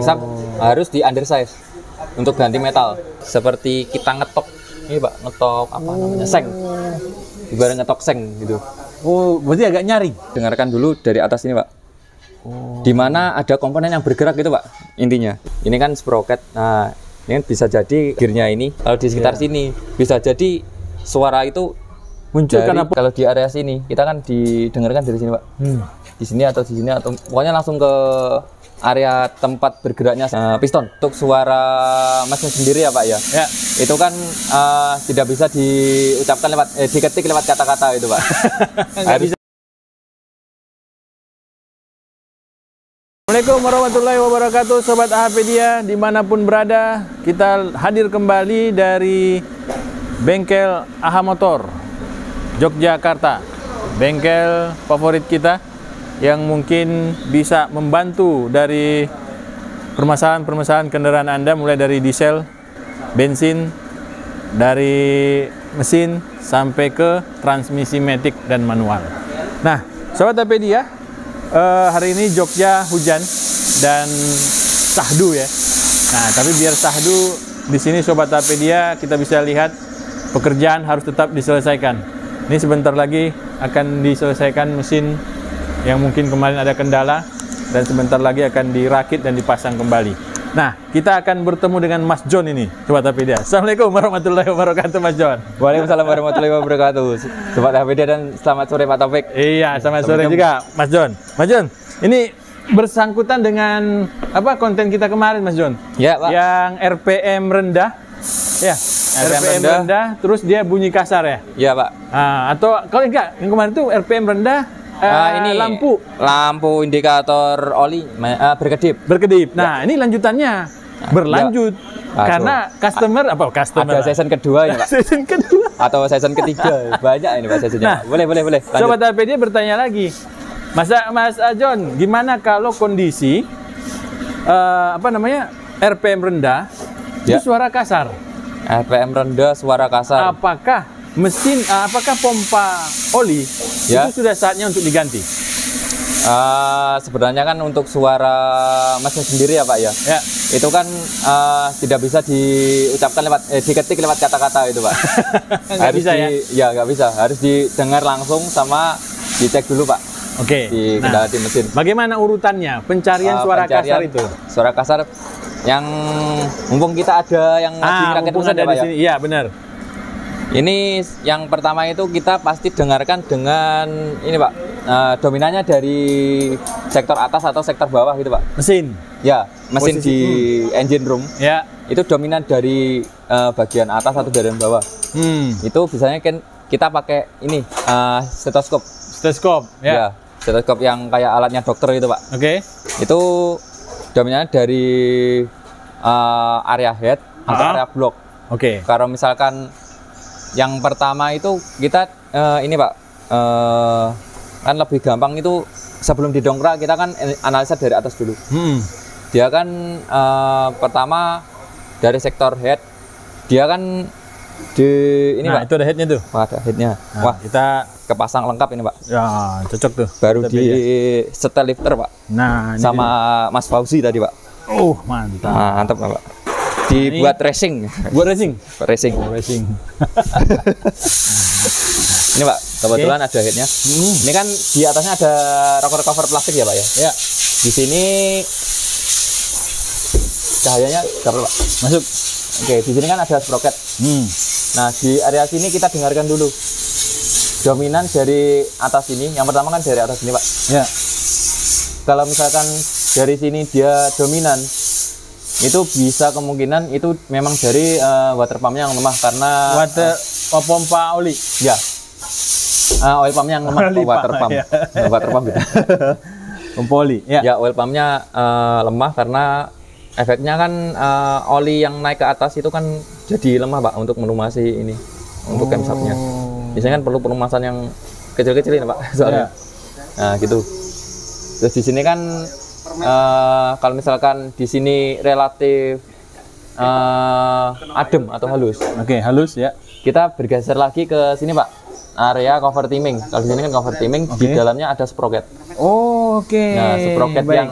crankshaft harus di undersize untuk ganti metal. Seperti kita ngetok ini Pak, ngetok apa namanya? Seng. Ibarat ngetok seng gitu. Oh, berarti agak nyaring. Dengarkan dulu dari atas ini Pak. Di mana ada komponen yang bergerak gitu Pak, intinya. Ini kan sprocket. Nah, ini kan bisa jadi gearnya ini. Kalau di sekitar sini bisa jadi suara itu Muncul dari, karena kalau di area sini kita kan didengarkan dari sini Pak. Di sini atau di sini atau pokoknya langsung ke area tempat bergeraknya piston. Untuk suara mesin sendiri ya Pak ya. Ya. Itu kan tidak bisa diucapkan lewat diketik lewat kata-kata itu Pak. Harus. Assalamualaikum warahmatullahi wabarakatuh, Sobat AHpedia dimanapun berada. Kita hadir kembali dari bengkel AHA Motor Yogyakarta, bengkel favorit kita yang mungkin bisa membantu dari permasalahan-permasalahan kendaraan Anda, mulai dari diesel, bensin, dari mesin sampai ke transmisi matic dan manual. Nah, Sobat AHpedia, hari ini Jogja hujan dan sahdu ya. Nah, tapi biar sahdu di sini Sobat AHpedia kita bisa lihat pekerjaan harus tetap diselesaikan. Ini sebentar lagi akan diselesaikan mesin yang mungkin kemarin ada kendala dan sebentar lagi akan dirakit dan dipasang kembali. Nah, kita akan bertemu dengan Mas John ini, Sobat AHpedia. Assalamualaikum warahmatullahi wabarakatuh, Mas John. Waalaikumsalam warahmatullahi wabarakatuh. Sobat AHpedia dan selamat sore Pak Taufik. Iya, selamat sore juga Mas John. Mas John, ini bersangkutan dengan apa konten kita kemarin Mas John? Ya Pak. Yang RPM rendah. Ya, RPM rendah, terus dia bunyi kasar ya? Iya Pak. Nah, atau kalau enggak, yang kemarin itu RPM rendah, ini lampu indikator oli berkedip. Nah, ini lanjutannya berlanjut karena customer ada season kedua ya Pak. Season kedua atau season ketiga. Banyak ini Pak seasonnya. Nah, boleh. Lanjut. Sobat AHpedia bertanya lagi. Mas John, gimana kalau kondisi RPM rendah itu suara kasar? RPM rendah suara kasar. Apakah pompa oli itu sudah saatnya untuk diganti? Sebenarnya kan untuk suara mesin sendiri ya Pak ya. Itu kan tidak bisa diucapkan lewat diketik lewat kata-kata itu Pak. Nggak bisa ya? Ya nggak bisa, harus didengar langsung sama dicek dulu Pak. Oke. Di kendala di mesin. Bagaimana urutannya pencarian suara kasar itu? Suara kasar yang mumpung kita ada yang rakit mesin ya Pak ya. Iya benar. Ini yang pertama itu kita pasti dengarkan dengan ini Pak, dominannya dari sektor atas atau sektor bawah gitu Pak. Mesin? Ya, mesin di engine room. Ya. Itu dominan dari bagian atas atau dari bawah. Itu biasanya kan kita pakai ini stetoskop. Stetoskop, ya. Stetoskop yang kayak alatnya dokter itu Pak. Oke. Itu dominannya dari area head atau area block. Oke. Kalau misalkan yang pertama itu kita ini Pak, kan lebih gampang itu sebelum didongkrak kita kan analisa dari atas dulu. Dia kan pertama dari sektor head, dia kan di ini Pak. Itu ada headnya tuh. Ada headnya. Wah, kita kepasang lengkap ini Pak. Ya, cocok tuh. Baru di setel lifter Pak. Nah, ini sama Mas Fauzi tadi Pak. Oh, mantap. Mantap Pak. Dibuat racing. Buat racing? Racing. Racing. Ini Pak, kebetulan ada headnya. Ini kan di atasnya ada cover plastik ya Pak ya? Ya. Di sini cahayanya dapat Pak. Masuk. Oke, di sini kan ada sprocket. Nah, di area sini kita dengarkan dulu. Dominan dari atas ini, yang pertama kan dari atas ini Pak. Ya. Kalau misalkan dari sini dia dominan, itu bisa kemungkinan itu memang dari water pumpnya yang lemah karena pompa oli. Ya. Oil pumpnya yang lemah. Water pump. Ya. Water pump ya. Pompa oli. Ya, oil pumpnya lemah karena efeknya kan oli yang naik ke atas itu kan jadi lemah Pak untuk melumasi ini, untuk camshaftnya. Biasanya kan perlu pelumasan yang kecil-kecil ini Pak soalnya. Nah gitu. Terus di sini kan kalau misalkan di sini relatif adem atau halus. Oke, halus ya. Kita bergeser lagi ke sini Pak, area cover timing. Kalau di sini kan cover timing, di dalamnya ada sprocket. Oh, oke. Nah, sprocket yang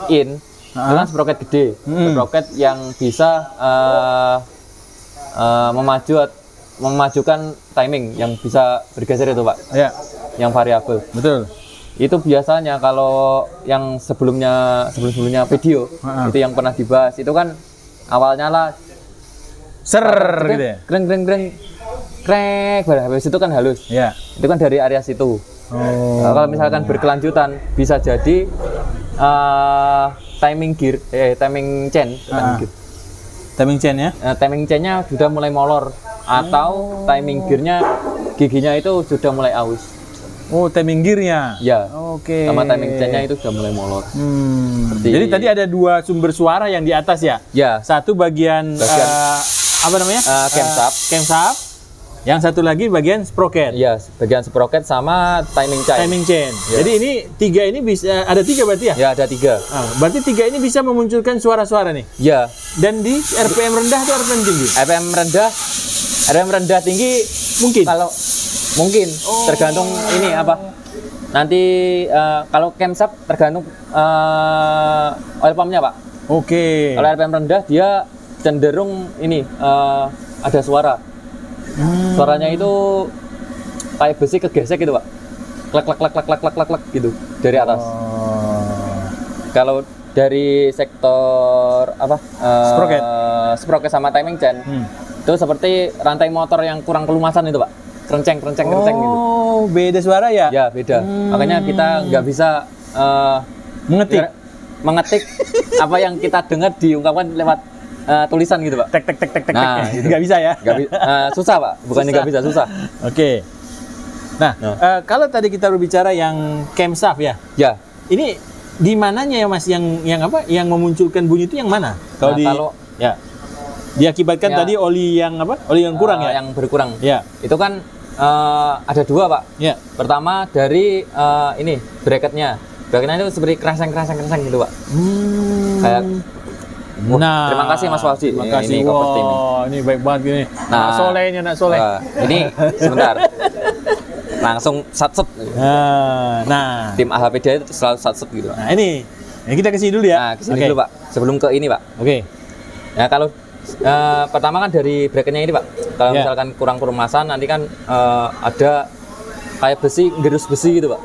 in itu kan sprocket gede, sprocket yang bisa memajukan timing yang bisa bergeser itu Pak, yang variabel. Betul. Itu biasanya kalau yang sebelumnya video itu yang pernah dibahas itu kan awalnya lah gitu ya. Krek, habis itu kan halus. Ya. Itu kan dari area situ. Kalau misalkan berkelanjutan bisa jadi timing chain. Timing chain ya? Timing chainnya sudah mulai molor atau timing giginya itu sudah mulai aus. Oh, timing gearnya? Ya. Oke. Sama timing chainnya itu sudah mulai molor. Jadi tadi ada 2 sumber suara yang di atas ya? Ya. Satu bagian apa namanya? Camshaft. Yang satu lagi bagian sprocket. Iya, bagian sprocket sama timing chain. Timing chain. Ya. Jadi ini 3 ini bisa ada 3 berarti ya? Ya, ada 3. Berarti 3 ini bisa memunculkan suara-suara nih. Ya. Dan di RPM rendah atau RPM tinggi? RPM rendah tinggi mungkin. Mungkin tergantung ini apa. Nanti kalau camshaft tergantung oil pumpnya Pak. Oke. Kalau RPM rendah dia cenderung ini ada suara. Suaranya itu kayak besi kegesek gitu Pak. Klek gitu dari atas. Kalau dari sektor apa? Sprocket sama timing chain itu seperti rantai motor yang kurang kelumasan itu Pak. Kerenceng gitu. Oh, beda suara ya? Ya, beda. Makanya kita nggak bisa mengetik apa yang kita dengar diungkapkan lewat tulisan gitu Pak. Tek. Nah, gitu. Nggak bisa ya? Susah Pak, bukannya nggak bisa, susah. Oke. Nah, kalau tadi kita berbicara yang camshaft ya? Ya. Ini di mananya ya Mas yang apa? Yang memunculkan bunyi itu yang mana? Kalau diakibatkan tadi oli yang apa? Oli yang kurang ya? Yang berkurang. Ya. Itu kan ada 2 Pak. Ya. Pertama dari ini bracketnya. Bracketnya itu seperti keraseng gitu Pak. Kayak terima kasih Mas Fauzi. Terima kasih. Ini baik banget gini. Nak Soleh. Ini sebentar. Langsung satset. Nah. Tim AHPD itu selalu satset gitu. Nah, ini kita kesini dulu ya. Nah, kesini dulu Pak. Sebelum ke ini Pak. Oke. Nah, kalau pertama kan dari bracketnya ini Pak. Kalau misalkan kurang kerumasan nanti kan ada kayak gerus besi gitu Pak.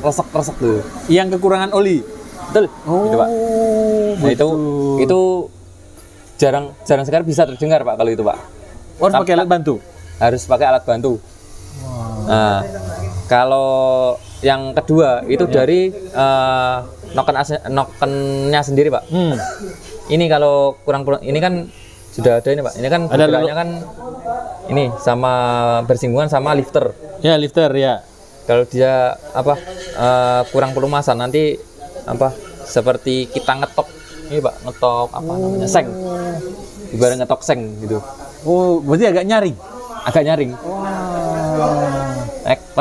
Resek tuh. Yang kekurangan oli. Betul. Gitu Pak. Nah, itu jarang sekali bisa terdengar Pak kalau itu Pak. Harus pakai alat bantu. Harus pakai alat bantu. Nah, kalau yang kedua itu dari nokennya sendiri Pak. Ini kalau kurang ini kan sudah ada ini Pak. Ini kan bergeraknya kan ini sama bersinggungan sama lifter. Ya, lifter ya. Kalau dia apa kurang pelumasan nanti apa seperti kita ngetok ini Pak, ngetok apa namanya seng. Ibarat ngetok seng gitu. Oh, berarti agak nyaring.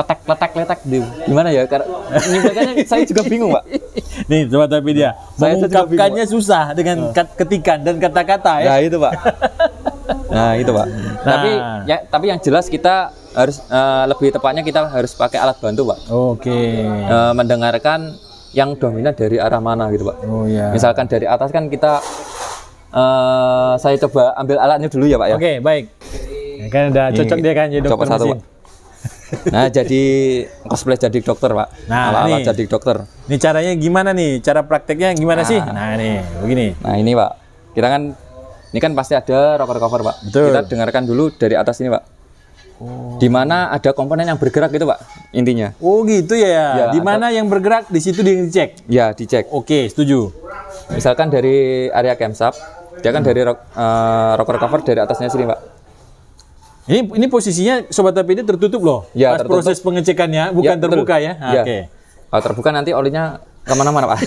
Letak gimana ya? Karena ini makanya saya juga bingung Pak. Nih coba tapi dia mengungkapkannya susah dengan ketikan dan kata-kata ya. Nah itu Pak. Tapi yang jelas kita harus lebih tepatnya kita harus pakai alat bantu Pak. Oke. Mendengarkan yang dominan dari arah mana gitu Pak. Oh iya. Misalkan dari atas kan kita saya coba ambil alatnya dulu ya Pak ya. Oke, baik. Ya, kan udah cocok dia kan jadi dokter satu, Pak. Nah, jadi cosplay jadi dokter Pak. Nah, alat jadi dokter. Ini caranya gimana nih? Cara prakteknya gimana sih? Nah, nih, begini. Nah, ini Pak. Kita kan ini kan pasti ada rocker cover Pak. Betul. Kita dengarkan dulu dari atas ini Pak. Di mana ada komponen yang bergerak gitu Pak, intinya. Oh, gitu ya. Di mana yang bergerak di situ dicek. Ya, dicek. Oke, setuju. Misalkan dari area camshaft, dia kan dari rocker cover dari atasnya sini Pak. Ini posisinya Sobat APD tertutup loh. Ya, pas tertutup. proses pengecekannya bukan terbuka ya. Ya. Oke. Kalau terbuka nanti olinya kemana-mana Pak.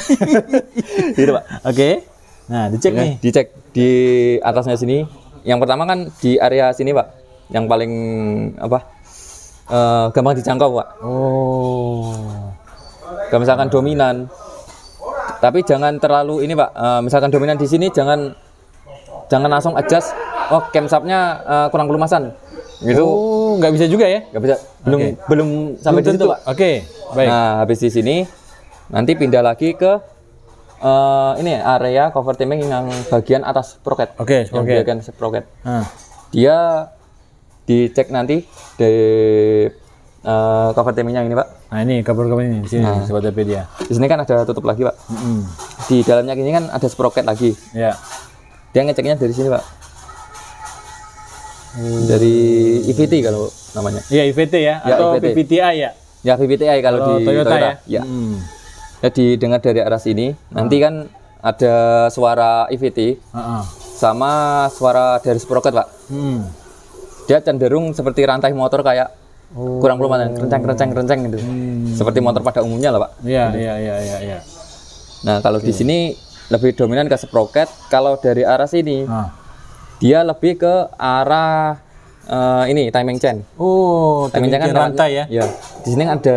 Gitu Pak. Oke. Nah, dicek nih. Dicek di atasnya sini. Yang pertama kan di area sini Pak, yang paling apa? Gampang dijangkau Pak. Oh. Kalau misalkan dominan, tapi jangan terlalu ini Pak. Misalkan dominan di sini jangan langsung adjust. Oh, camshaftnya kurang kelumasan. Gitu. Oh, nggak bisa juga ya? Nggak bisa. Belum sampai di situ Pak. Oke, baik. Nah, habis di sini nanti pindah lagi ke ini area cover timing yang bagian atas sprocket. Oke, yang sprocket. bagian sprocket. Dia dicek nanti dari cover timingnya ini, Pak. Nah, ini cover ini di sini, Sobat Hapedia. Di sini kan ada tutup lagi, Pak. Di dalamnya ini kan ada sprocket lagi. Ya. Dia ngeceknya dari sini, Pak. Dari EVT kalau namanya. Iya, EVT ya, atau EVT. PPTI ya. Ya, PPTI kalau di Toyota ya. Ya. Jadi dengar dari arah sini, nanti kan ada suara EVT sama suara dari sprocket, Pak. Dia cenderung seperti rantai motor kayak kurang perumahan, kerencang gitu. Seperti motor pada umumnya lah, Pak. Iya, gitu. iya. Nah, kalau di sini lebih dominan ke sprocket. Kalau dari arah sini, dia lebih ke arah ini timing chain. Oh, timing chain kan rantai ya? Ya. Di sini ada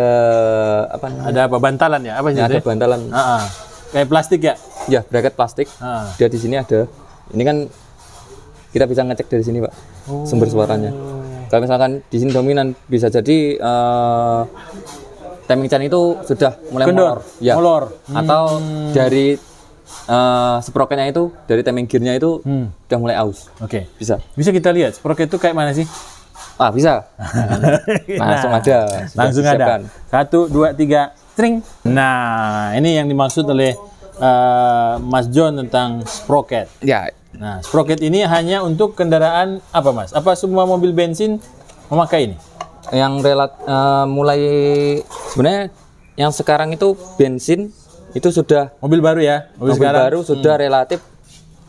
apa namanya? Ada apa bantalan ya? Apa sih? Ada bantalan. Kayak plastik ya? Ya, bracket plastik. Dia di sini ada. Ini kan kita bisa ngecek dari sini, Pak. Sumber suaranya. Kalau misalkan di sini dominan, bisa jadi timing chain itu sudah mulai molor. Ya. Molor. Atau dari sprocketnya itu, dari timing gearnya itu udah mulai aus. Oke. Bisa. Bisa kita lihat sprocket itu kayak mana sih? Bisa. Langsung ada. Langsung ada. 1, 2, 3, string. Nah, ini yang dimaksud oleh Mas John tentang sprocket. Ya. Nah, sprocket ini hanya untuk kendaraan apa, Mas? Apa semua mobil bensin memakai ini? Yang mulai sebenarnya yang sekarang itu bensin itu sudah mobil baru ya. Mobil baru sudah relatif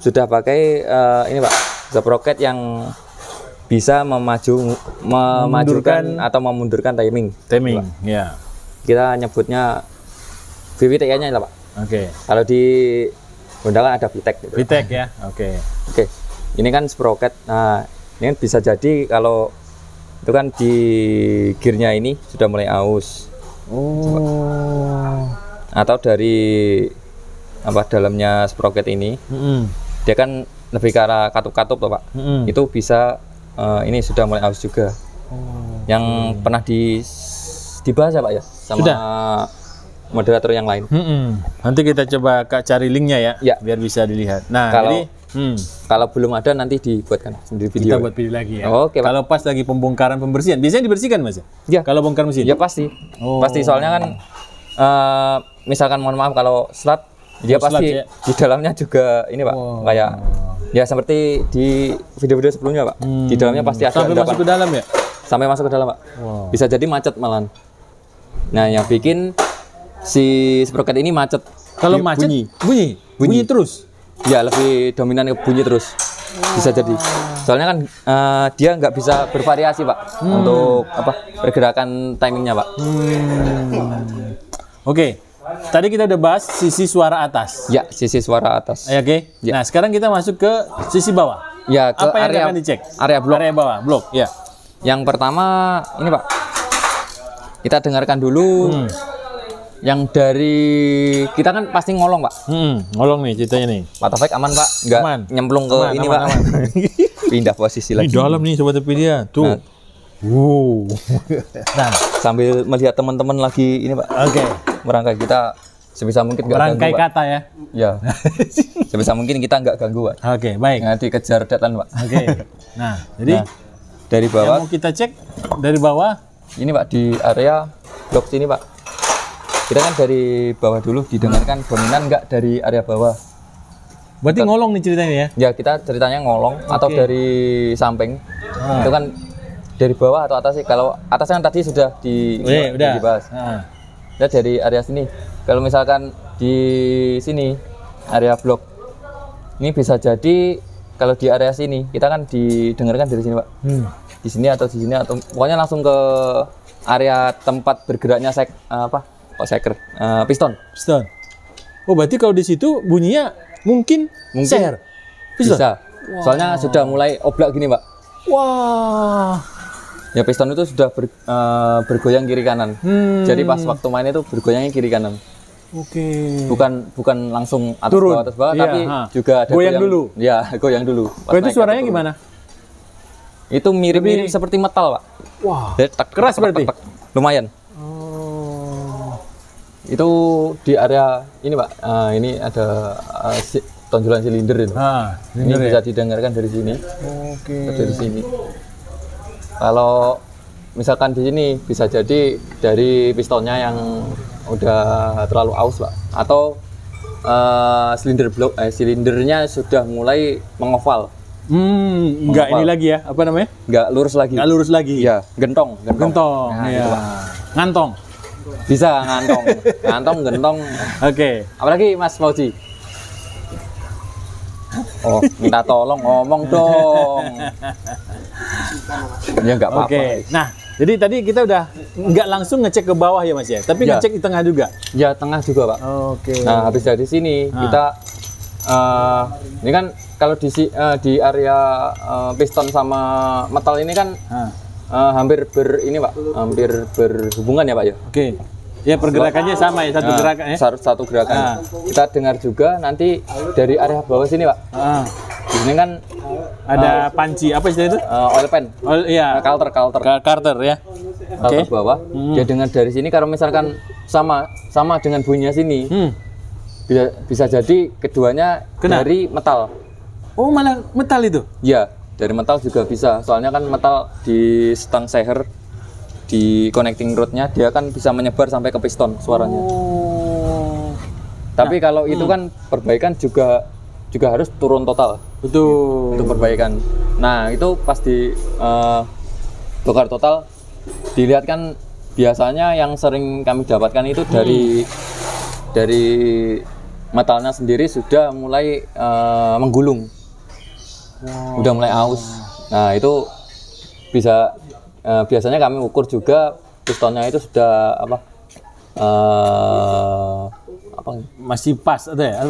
sudah pakai ini, Pak, sprocket yang bisa memajukan atau memundurkan timing. Timing, ya. Kita nyebutnya VVTE-nya lah, Pak. Oke. Kalau di Honda kan ada VTEC gitu. VTEC ya. Oke. Ini kan sprocket. Nah, ini bisa jadi kalau itu kan di gearnya ini sudah mulai aus. Atau dari dalamnya sprocket ini, dia kan lebih ke arah katup-katup tuh, Pak. Itu bisa ini sudah mulai aus juga. Yang pernah dibahas ya, Pak ya, sama sudah. Moderator yang lain. Nanti kita coba cari linknya ya, biar bisa dilihat. Nah, kalau belum ada nanti dibuatkan sendiri video. Kita buat video lagi ya. Oke, Pak. Kalau pas lagi pembongkaran pembersihan, biasanya dibersihkan, Mas? Ya. Kalau bongkar mesin? Ya pasti. Pasti, soalnya kan misalkan mohon maaf kalau slat, dia pasti ya? Di dalamnya juga ini, Pak, kayak ya seperti di video-video sebelumnya, Pak. Di dalamnya pasti ada sampai masuk ke dalam ya? Sampai masuk ke dalam, Pak. Bisa jadi macet malahan. Nah, yang bikin si sprocket ini macet. Kalau macet bunyi terus. Ya, lebih dominan ke bunyi terus. Bisa jadi. Soalnya kan dia nggak bisa bervariasi, Pak, untuk pergerakan timingnya, Pak. Oke. Tadi kita udah bahas sisi suara atas. Ya, sisi suara atas. Oke. Ya. Nah, sekarang kita masuk ke sisi bawah. Ya, ke apa area yang akan dicek? Area blok. Area bawah, blok. Ya. Yang pertama ini, Pak. Kita dengarkan dulu. Yang dari kita kan pasti ngolong, Pak. Ngolong nih ceritanya nih. Patafek aman, Pak? Nggak nyemplung ke ini, Pak. Pindah posisi lagi. Di dalam nih Sobat Hapedia. Tuh. Nah, sambil melihat teman-teman lagi ini, Pak. Oke. Merangkai, kita sebisa mungkin nggak merangkai ganggu, kata ya. Ya. Sebisa mungkin kita nggak ganggu, Pak. Oke, baik. Nggak dikejar datan, Pak. Oke. Nah, jadi dari bawah. Yang mau kita cek dari bawah. Ini, Pak, di area blok sini, Pak. Kita kan dari bawah dulu, didengarkan dominan nggak dari area bawah. Berarti ngolong nih ceritanya ya? Ya, kita ceritanya ngolong atau dari samping. Itu kan dari bawah atau atas sih. Kalau atas kan tadi sudah dibahas. Ya, dari area sini. Kalau misalkan di sini area blok, ini bisa jadi kalau di area sini kita kan didengarkan dari sini, Pak. Di sini atau di sini atau pokoknya langsung ke area tempat bergeraknya piston. Oh, berarti kalau di situ bunyinya mungkin share. Bisa. Soalnya sudah mulai oblak gini, Pak. Wah. Ya, piston itu sudah bergoyang kiri kanan. Jadi pas waktu main itu bergoyangnya kiri kanan. Oke. Bukan langsung atas bawah, iya, tapi juga ada goyang dulu. Ya, goyang dulu. Itu suaranya gimana? Itu mirip-mirip seperti metal, Pak. Wah. Keras berarti. Lumayan. Itu di area ini Pak, ini ada tonjolan silinder itu. Ini bisa didengarkan dari sini. Dari sini. Kalau misalkan di sini bisa jadi dari pistonnya yang udah terlalu aus Pak, atau silindernya sudah mulai mengoval. Enggak ini lagi ya, apa namanya? Enggak lurus lagi. Enggak lurus lagi. Ya, gentong. Nah, ya. Ngantong. Bisa ngantong, gentong. Oke. Apalagi Mas Fauzi? Oh, minta tolong ngomong dong. Ya nggak apa-apa. Oke. Nah, jadi tadi kita udah nggak langsung ngecek ke bawah ya Mas ya, tapi ngecek di tengah juga. Ya, tengah juga Pak. Oke. Nah, habis dari sini kita ini kan kalau di area piston sama metal ini kan hampir hampir berhubungan ya Pak ya. Oke. Ya pergerakannya sama ya, satu gerakan ya. Satu gerakan. Kita dengar juga nanti dari area bawah sini Pak. Di sini kan ada panci, apa istilah itu? Oil pan. Oh iya. Carter ya. Carter bawah. Dia dengar dari sini kalau misalkan sama dengan bunyinya sini. Bisa jadi keduanya dari metal. Oh, malah metal itu? Ya. Dari metal juga bisa, soalnya kan metal di stang seher, di connecting rodnya dia kan bisa menyebar sampai ke piston suaranya. Tapi kalau itu kan perbaikan juga harus turun total. Betul. Untuk perbaikan. Nah itu pas di bongkar total, dilihat kan biasanya yang sering kami dapatkan itu dari metalnya sendiri sudah mulai menggulung. Udah mulai aus. Nah itu bisa biasanya kami ukur juga pistonnya itu sudah masih pas atau ya?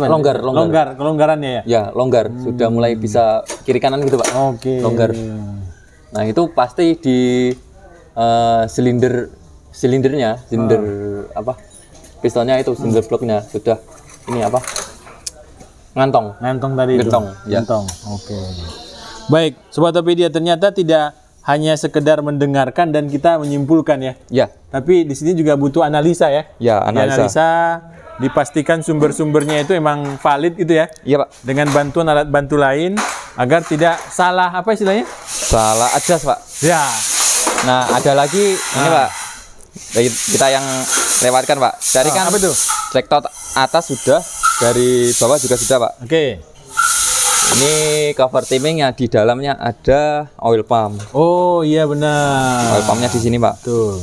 Kelonggarannya ya? Ya longgar, sudah mulai bisa kiri kanan gitu Pak. Longgar. Nah itu pasti di silinder pistonnya itu silinder bloknya sudah ini ngantong tadi. Gentong. Oke. Baik, Sobat Topedia, ternyata tidak hanya sekedar mendengarkan dan kita menyimpulkan ya. Ya. Tapi di sini juga butuh analisa ya. Ya, analisa. Dipastikan sumber-sumbernya itu emang valid gitu ya. Iya, Pak. Dengan bantuan alat bantu lain agar tidak salah apa istilahnya? Salah adjust, Pak. Ya. Nah, ada lagi ini, Pak. Kita yang lewatkan, Pak. Dari kan apa tuh? Trektot atas sudah, dari bawah juga sudah, Pak. Oke. Ini cover timing yang di dalamnya ada oil pump. Oh iya benar. Oil pumpnya di sini Pak. Tuh.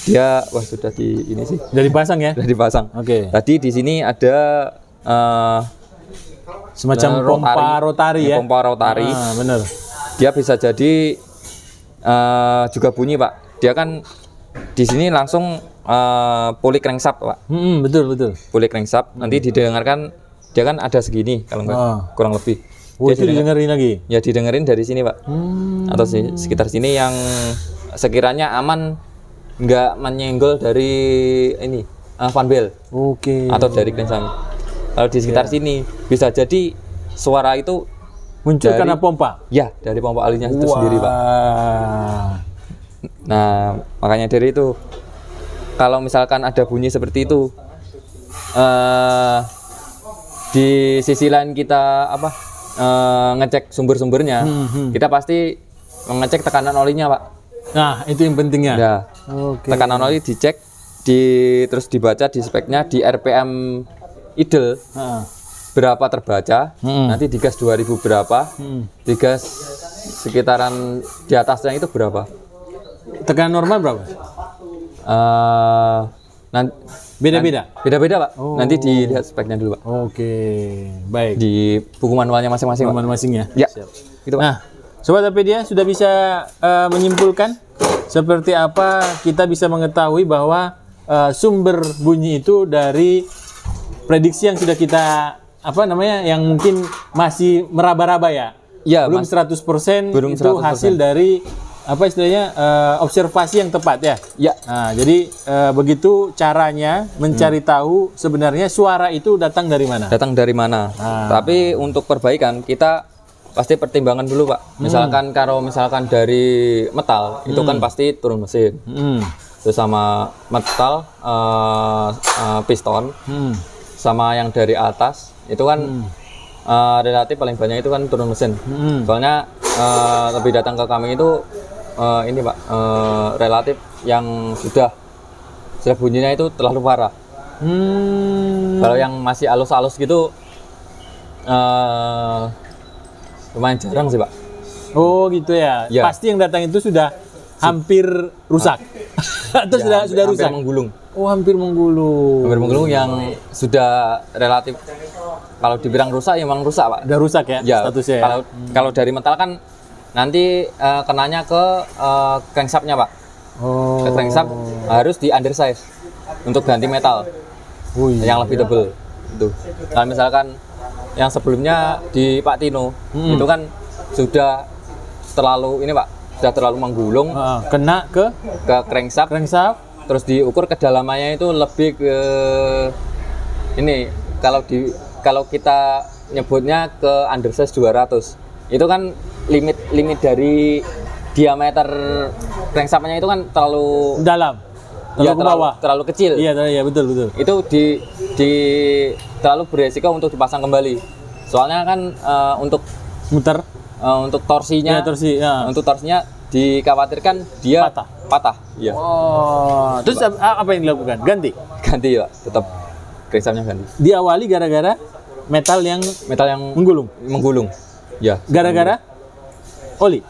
Dia sudah di ini sih. Sudah dipasang ya? Sudah dipasang. Oke. Tadi di sini ada semacam pompa rotari ya? Pompa rotari. Benar. Dia bisa jadi juga bunyi Pak. Dia kan di sini langsung pulley crankshaft Pak. Betul. Pulley crankshaft. Nanti didengarkan dia kan ada segini kalau enggak kurang lebih. Itu didengerin lagi? Ya didengerin dari sini Pak. Atau sekitar sini yang sekiranya aman, nggak menyenggol dari ini fan bell. Oke. Atau dari crankshaft. Kalau di sekitar sini bisa jadi suara itu muncul karena pompa. Ya, dari pompa alinya itu sendiri Pak. Nah makanya dari itu kalau misalkan ada bunyi seperti itu, di sisi lain kita ngecek sumber-sumbernya, kita pasti mengecek tekanan olinya Pak. Nah itu yang pentingnya. Ya. Tekanan oli dicek, terus dibaca di speknya di RPM idle berapa terbaca, nanti di gas 2000 berapa, di gas sekitaran di atasnya itu berapa. Tekanan normal berapa? Beda-beda Pak. Nanti dilihat speknya dulu Pak. Oke, baik. Di buku manualnya masing-masing. Buku masing ya. Ya. Gitu, Pak. Nah, Sobat Topedia sudah bisa menyimpulkan seperti apa kita bisa mengetahui bahwa sumber bunyi itu dari prediksi yang sudah kita yang mungkin masih meraba-raba ya. Ya, belum 100% belum itu 100%. Hasil dari observasi yang tepat ya. Ya. Nah, jadi begitu caranya mencari tahu sebenarnya suara itu datang dari mana. Tapi untuk perbaikan kita pasti pertimbangan dulu Pak. Misalkan kalau dari metal itu kan pasti turun mesin. terus sama metal piston, sama yang dari atas itu kan relatif paling banyak itu kan turun mesin. Soalnya lebih datang ke kami itu ini Pak, relatif yang sudah bunyinya itu terlalu parah. Kalau yang masih halus-halus gitu lumayan jarang sih Pak. Oh gitu ya. Ya. Pasti yang datang itu sudah hampir rusak atau Ya, sudah rusak. hampir menggulung. Oh hampir menggulung. Hampir menggulung yang sudah relatif kalau dibilang rusak ya memang rusak Pak. Udah rusak ya, Ya, statusnya. kalau dari metal kan nanti kenanya ke crankshaftnya Pak. Oh. Ke crankshaft harus di undersize untuk ganti metal yang lebih tebal. Itu. Kalau misalkan yang sebelumnya di Pak Tino itu kan sudah terlalu ini Pak, sudah terlalu menggulung, kena ke crankshaft, terus diukur kedalamannya itu lebih ke ini kalau kita nyebutnya ke undersize 200 itu kan limit dari diameter crankshaftnya itu kan terlalu dalam, terlalu ke bawah, terlalu kecil. Iya betul. Itu terlalu beresiko untuk dipasang kembali. Soalnya kan untuk muter, untuk torsinya, untuk torsinya dikhawatirkan dia patah. Iya. Oh, terus apa yang dilakukan? Ganti Pak, tetap crankshaftnya ganti. Diawali gara-gara metal yang menggulung. Ya. Gara-gara oli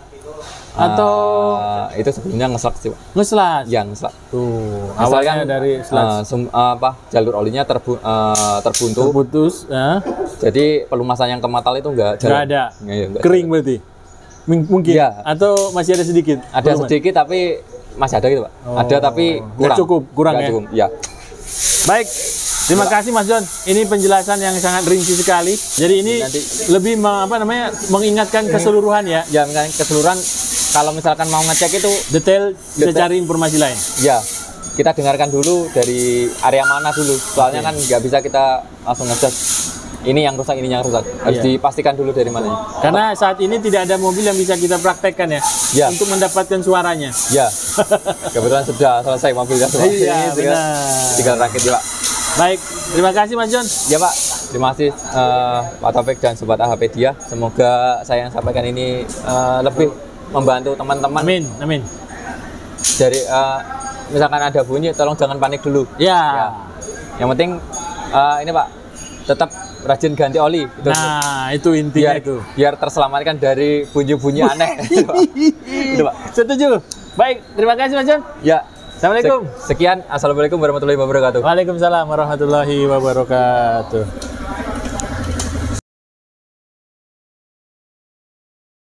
atau itu sebelumnya ngeslak sih Pak. Ngeslak. Ya, ngeslak. Tuh, awalnya dari jalur olinya terputus. Jadi pelumasan yang ke metal itu enggak ada. Enggak kering jalan. Berarti. Mungkin ya. Atau masih ada sedikit? Ada sedikit tapi masih ada gitu Pak. Ada tapi kurang ya. Cukup. Ya. Baik. Terima kasih Mas John. Ini penjelasan yang sangat rinci sekali. Jadi ini lebih mengingatkan keseluruhan ya. Ya, mengingatkan keseluruhan. Kalau misalkan mau ngecek itu detail bisa cari informasi lain. Ya, kita dengarkan dulu dari area mana dulu. Soalnya kan nggak bisa kita langsung ngecek ini yang rusak, ini yang rusak. Harus dipastikan dulu dari mana. Karena saat ini tidak ada mobil yang bisa kita praktekkan ya. Untuk mendapatkan suaranya. Ya. Kebetulan sudah selesai mobilnya semua. Iya, benar. Tinggal rakit ya Pak. Baik, terima kasih Mas John. Ya Pak, terima kasih Pak Taufik dan Sobat AHpedia. Semoga saya yang sampaikan ini lebih membantu teman-teman. Amin. Dari misalkan ada bunyi, tolong jangan panik dulu. Ya. Yang penting ini Pak, tetap rajin ganti oli. Itu intinya biar terselamatkan dari bunyi-bunyi aneh. Itu Pak. Setuju. Baik, terima kasih Mas John. Ya. Assalamualaikum. Sekian, assalamualaikum warahmatullahi wabarakatuh. Waalaikumsalam warahmatullahi wabarakatuh.